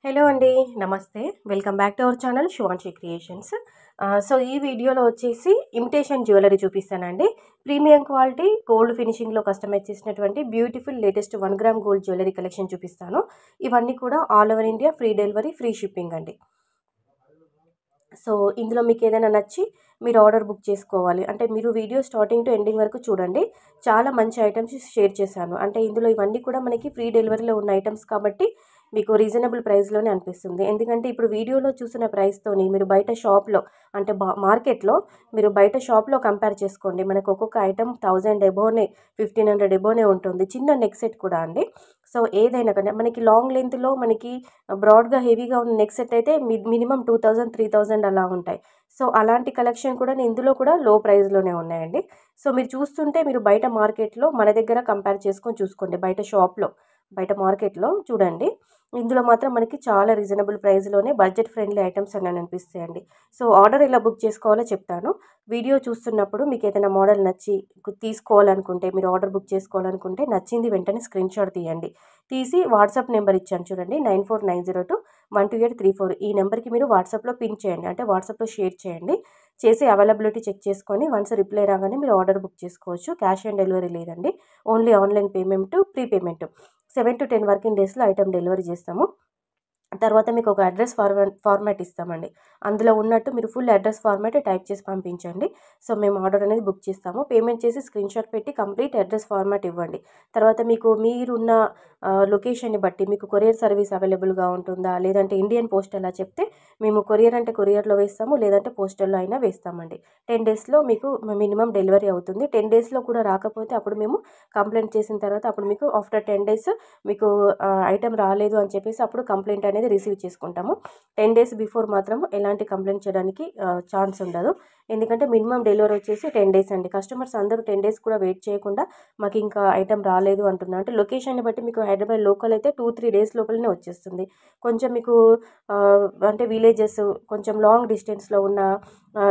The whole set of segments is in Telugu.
హలో అండి. నమస్తే. Welcome back to our channel Shivanshi creations. So ఈ వీడియోలో వచ్చేసి ఇమిటేషన్ జ్యువెలరీ చూపిస్తానండి. ప్రీమియం క్వాలిటీ గోల్డ్ ఫినిషింగ్లో కస్టమైజ్ చేసినటువంటి beautiful latest 1 gram gold jewellery collection చూపిస్తాను. ఇవన్నీ కూడా all over India free delivery, free shipping అండి. సో ఇందులో మీకు ఏదైనా నచ్చి మీరు ఆర్డర్ బుక్ చేసుకోవాలి అంటే మీరు వీడియో స్టార్టింగ్ టు ఎండింగ్ వరకు చూడండి. చాలా మంచి ఐటమ్స్ షేర్ చేశాను. అంటే ఇందులో ఇవన్నీ కూడా మనకి ఫ్రీ డెలివరీలో ఉన్న ఐటమ్స్ కాబట్టి మీకు రీజనబుల్ ప్రైస్లోనే అనిపిస్తుంది. ఎందుకంటే ఇప్పుడు వీడియోలో చూసిన ప్రైస్తోని మీరు బయట షాప్లో అంటే మార్కెట్లో మీరు బయట షాప్లో కంపేర్ చేసుకోండి. మనకు ఒక్కొక్క ఐటమ్ 1000 ఎబోనే 1500 ఎబోనే ఉంటుంది. చిన్న నెక్ సెట్ కూడా అండి. సో ఏదైనా కానీ మనకి లాంగ్ లెంత్లో మనకి బ్రాడ్గా హెవీగా ఉన్న నెక్ సెట్ అయితే మినిమం 2000 3000 అలా ఉంటాయి. సో అలాంటి కలెక్షన్ కూడా ఇందులో కూడా లో ప్రైస్లోనే ఉన్నాయండి. సో మీరు చూస్తుంటే మీరు బయట మార్కెట్లో మన దగ్గర కంపేర్ చేసుకొని చూసుకోండి. బయట షాప్లో బయట మార్కెట్లో చూడండి. ఇందులో మాత్రం మనకి చాలా రీజనబుల్ ప్రైస్లోనే బడ్జెట్ ఫ్రెండ్లీ ఐటమ్స్ అని అనిపిస్తాయండి. సో ఆర్డర్ ఎలా బుక్ చేసుకోవాలో చెప్తాను. వీడియో చూస్తున్నప్పుడు మీకు ఏదైనా మోడల్ నచ్చి తీసుకోవాలనుకుంటే మీరు ఆర్డర్ బుక్ చేసుకోవాలనుకుంటే నచ్చింది వెంటనే స్క్రీన్ షాట్ తీయండి. తీసి వాట్సాప్ నెంబర్ ఇచ్చాను చూడండి 9490212834 ఈ నెంబర్కి మీరు వాట్సాప్లో పిన్ చేయండి. అంటే వాట్సాప్లో షేర్ చేయండి. చేసి అవైలబిలిటీ చెక్ చేసుకొని వన్స్ రిప్లై రాగానే మీరు ఆర్డర్ బుక్ చేసుకోవచ్చు. క్యాష్ ఆన్ డెలివరీ లేదండి. Only online payment, pre payment. 7 to 10 working డేస్లో ఐటమ్ డెలివరీ చేస్తాము. తర్వాత మీకు ఒక అడ్రస్ ఫార్మాట్ ఇస్తామండి. అందులో ఉన్నట్టు మీరు ఫుల్ అడ్రస్ ఫార్మాట్ టైప్ చేసి పంపించండి. సో మేము ఆర్డర్ అనేది బుక్ చేస్తాము. పేమెంట్ చేసి స్క్రీన్ షాట్ పెట్టి కంప్లీట్ అడ్రస్ ఫార్మాట్ ఇవ్వండి. తర్వాత మీకు మీరున్న లొకేషన్ని బట్టి మీకు కొరియర్ సర్వీస్ అవైలబుల్గా ఉంటుందా లేదంటే ఇండియన్ పోస్ట్ అలా చెప్తే మేము కొరియర్ అంటే కొరియర్లో వేస్తాము, లేదంటే పోస్టల్లో అయినా వేస్తామండి. 10 డేస్లో మీకు మినిమం డెలివరీ అవుతుంది. 10 డేస్లో కూడా రాకపోతే అప్పుడు మేము కంప్లైంట్ చేసిన తర్వాత అప్పుడు మీకు ఆఫ్టర్ 10 డేస్ మీకు ఐటెం రాలేదు అని చెప్పేసి అప్పుడు కంప్లైంట్ అనేది రిసీవ్ చేసుకుంటాము. 10 డేస్ బిఫోర్ మాత్రం ఎలాంటి కంప్లైంట్ చేయడానికి ఛాన్స్ ఉండదు. ఎందుకంటే మినిమం డెలివరీ వచ్చేసి 10 డేస్ అండి. కస్టమర్స్ అందరూ 10 డేస్ కూడా వెయిట్ చేయకుండా మాకు ఇంకా ఐటెం రాలేదు అంటున్నారు. అంటే లొకేషన్ని బట్టి మీకు హైదరాబాద్ లోకల్ అయితే 2-3 డేస్ లోపలనే వచ్చేస్తుంది. కొంచెం మీకు అంటే విలేజెస్ కొంచెం లాంగ్ డిస్టెన్స్లో ఉన్న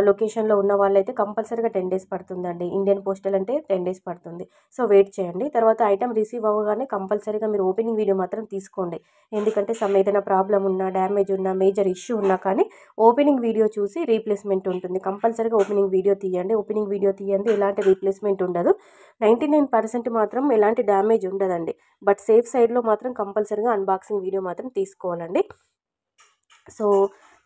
లొకేషన్లో ఉన్న వాళ్ళైతే కంపల్సరీగా 10 డేస్ పడుతుందండి. ఇండియన్ పోస్టల్ అంటే 10 డేస్ పడుతుంది. సో వెయిట్ చేయండి. తర్వాత ఐటెం రిసీవ్ అవ్వగానే కంపల్సరీగా మీరు ఓపెనింగ్ వీడియో మాత్రం తీసుకోండి. ఎందుకంటే ఏదైనా ప్రాబ్లం ఉన్నా, డ్యామేజ్ ఉన్నా, మేజర్ ఇష్యూ ఉన్నా కానీ ఓపెనింగ్ వీడియో చూసి రీప్లేస్మెంట్ ఉంటుంది. కంపల్సరీగా ఓపెనింగ్ వీడియో తీయండి. ఓపెనింగ్ వీడియో తీయండి ఎలాంటి రీప్లేస్మెంట్ ఉండదు. 99% మాత్రం ఎలాంటి డ్యామేజ్ ఉండదండి. బట్ సేఫ్ సైడ్లో మాత్రం కంపల్సరీగా అన్బాక్సింగ్ వీడియో మాత్రం తీసుకోవాలండి. సో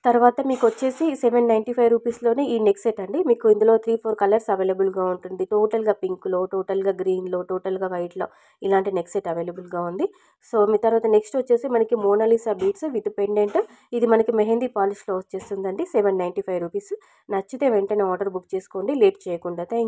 తర్వాత మీకు వచ్చేసి 795 రూపీస్లోనే ఈ నెక్ సెట్ అండి. మీకు ఇందులో 3-4 కలర్స్ అవైలబుల్గా ఉంటుంది. టోటల్గా పింక్లో, టోటల్గా గ్రీన్లో, టోటల్గా వైట్లో ఇలాంటి నెక్ సెట్ అవైలబుల్గా ఉంది. సో మీ తర్వాత నెక్స్ట్ వచ్చేసి మనకి మోనాలిసా బీడ్స్ విత్ పెండెంట్. ఇది మనకి మెహందీ పాలిష్లో వచ్చేస్తుందండి. 795 రూపీస్. నచ్చితే వెంటనే ఆర్డర్ బుక్ చేసుకోండి లేట్ చేయకుండా. థ్యాంక్